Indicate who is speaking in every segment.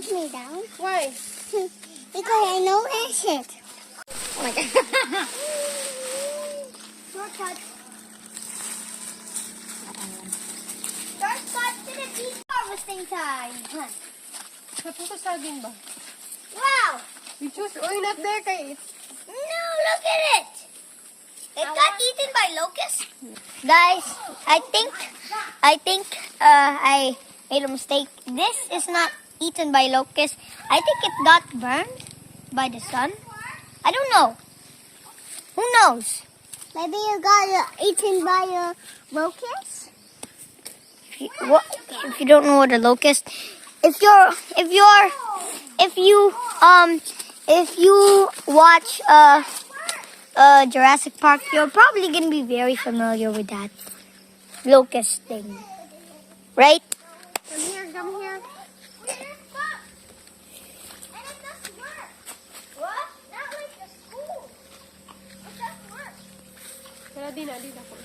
Speaker 1: take me down?
Speaker 2: Why?
Speaker 1: Because I know that shit.
Speaker 2: Oh my god.
Speaker 1: Shortcut. Shortcut to the beef harvesting time.
Speaker 2: Napusa din ba?
Speaker 1: Wow!
Speaker 2: You choose. Oh, not there kay it's.
Speaker 1: No, look at it. It got eaten by locusts. Guys, I think I made a mistake. This is not eaten by locusts. I think it got burned by the sun. I don't know. Who knows? Maybe you got eaten by a locust. If you don't know what a locust, if you watch Jurassic Park, you're probably gonna be very familiar with that locust thing, right?
Speaker 2: Come here, come here. Kaya din ako.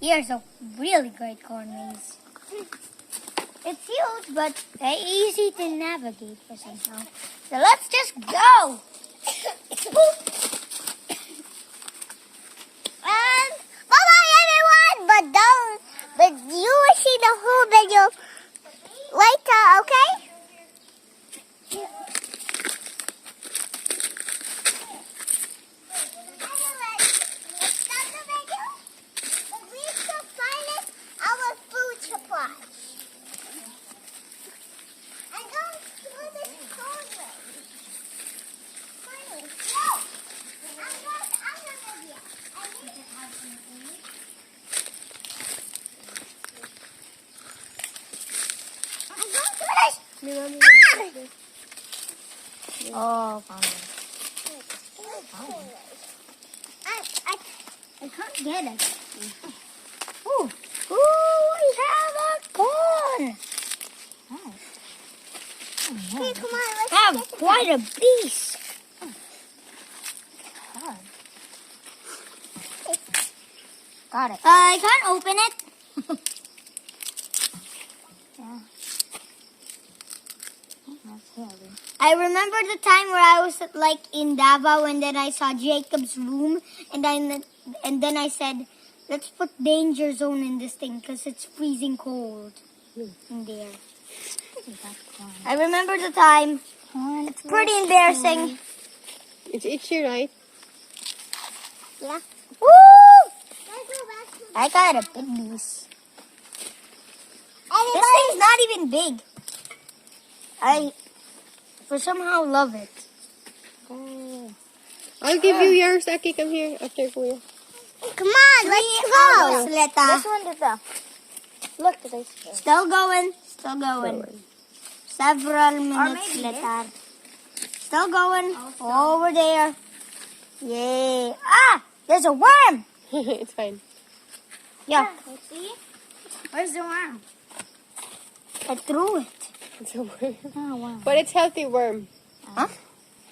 Speaker 1: Here's a really great corn maze. It's huge, but very easy to navigate for somehow. So let's just go. And bye-bye, everyone. But you will see the whole video later, okay? Oh, found it. I can't get it. Ooh, we have a corn. Okay, come on, let's have quite a piece. Got it. I can't open it. Yeah. I remember the time where I was in Davao and then I saw Jacob's room and then I said, let's put danger zone in this thing because it's freezing cold in there. I remember the time. It's pretty embarrassing.
Speaker 2: It's itchy, right?
Speaker 1: Yeah. Woo! I got a big piece. This thing's not even big. I somehow love it.
Speaker 2: Oh. I'll give you yours, Aki. Come here after Kuya.
Speaker 1: Come on, let's go.
Speaker 3: This one did the. Look, this.
Speaker 1: Still going. Still going. Several minutes
Speaker 3: maybe
Speaker 1: later. Still going. Over there. Yay. Ah! There's a worm.
Speaker 2: It's fine.
Speaker 1: Yeah.
Speaker 3: Let's see. Where's the worm?
Speaker 1: I threw it.
Speaker 2: It's a worm.
Speaker 3: Oh, wow.
Speaker 2: But it's healthy worm.
Speaker 1: Huh?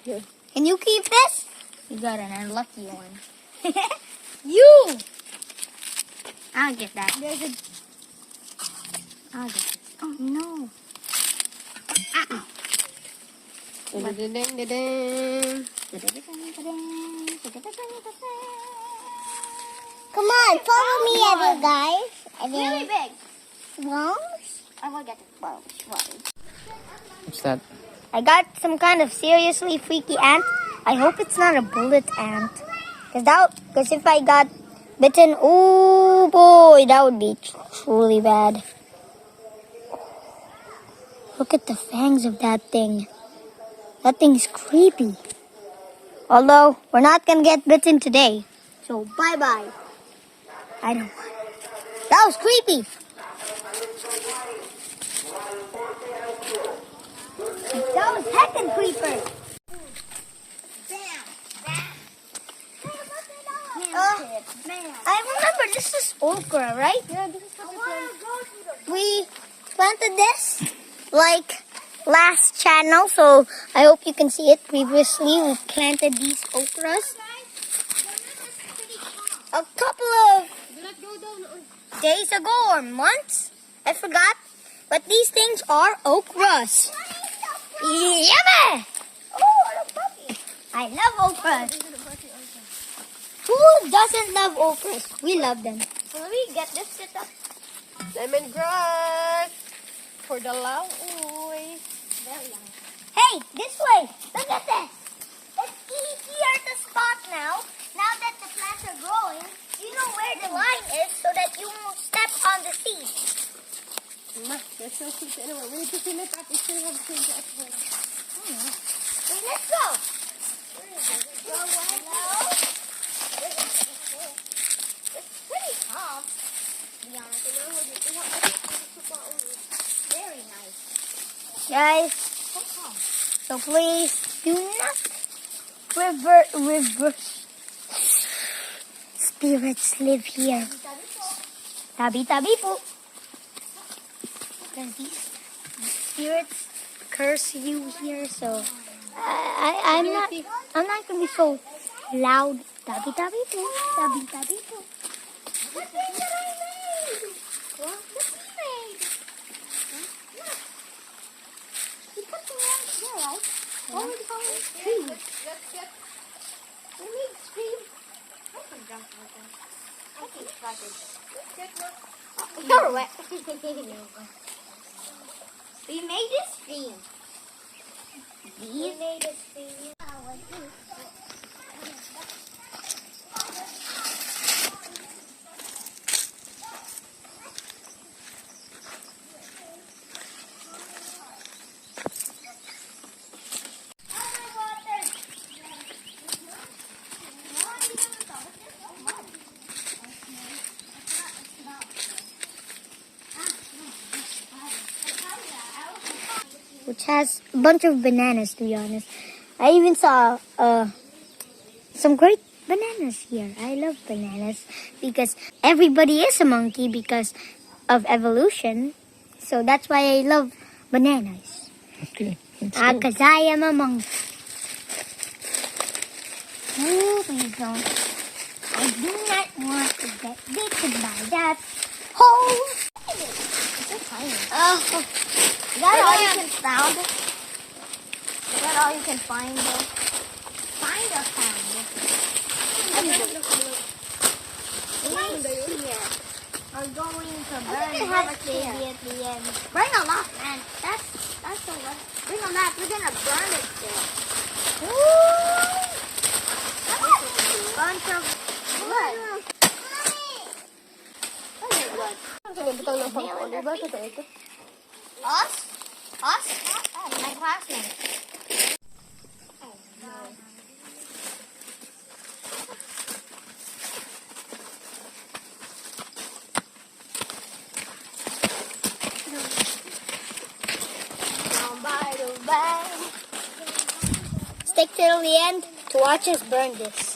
Speaker 2: Yeah.
Speaker 1: Can you keep this?
Speaker 3: You got an unlucky one.
Speaker 1: You!
Speaker 3: I'll get that.
Speaker 1: There's a...
Speaker 3: I'll get it. Oh, no.
Speaker 2: Da-da-da-da-da.
Speaker 1: Come on, follow me, every guys.
Speaker 3: Really big.
Speaker 1: Worms?
Speaker 3: I will get it.
Speaker 2: What's that?
Speaker 1: I got some kind of seriously freaky ant. I hope it's not a bullet ant. Because if I got bitten, oh boy, that would be truly bad. Look at the fangs of that thing. That thing's creepy. Although, we're not going to get bitten today. So, bye-bye. I don't want it. That was creepy. That was heckin' creeper. I remember this is okra, right?
Speaker 2: Yeah, this is what
Speaker 1: We planted this like last channel, so I hope you can see it. Previously, we planted these okras. a couple of days ago or months. I forgot. But these things are okras. Yummy! Oh, what a puppy. I love okras. Who doesn't love okras? We love them. So let me get this set up.
Speaker 2: Lemongrass for the lauoy.
Speaker 1: Very young. Hey, this way. Look at this. It's easier to spot now. Now that the plants are growing, you know where the line is so that you won't step on the seed.
Speaker 2: They're so cute anyway. We need to fill it up. We still have seeds at home.
Speaker 1: So let's go. It's pretty calm. To be honest. Very nice. Guys, so please do not reverse. Spirits live here. Tabi-tabi po. Because these spirits curse you here, so I'm not gonna be so loud. Tabi-tabi po. Tabi-tabi po. What thing that I made? What you made? Look. You put the one there, right? What would you call it? Tree. We made tree. I can jump like that. I can try it. You're wet. We made a stream. We made a stream. Which has a bunch of bananas, to be honest. I even saw some great bananas here. I love bananas because everybody is a monkey because of evolution. So that's why I love bananas.
Speaker 3: Okay.
Speaker 1: Because I am a monkey. Oh, please don't. I do not want to get bitten by that hole. It's so tiny. Oh. Is that all you can found? Is that all you can find though? Find or found? Here. Are going to burn baby at the end. Bring a lot, man. That's so much. Bring a lot. We're gonna burn it there. Ooh! Bunch of blood.
Speaker 2: Butang ng pang-order ba? Totoo ito?
Speaker 1: Us? Us? My classmates. Oh, no. Stick till the end to watch us burn this.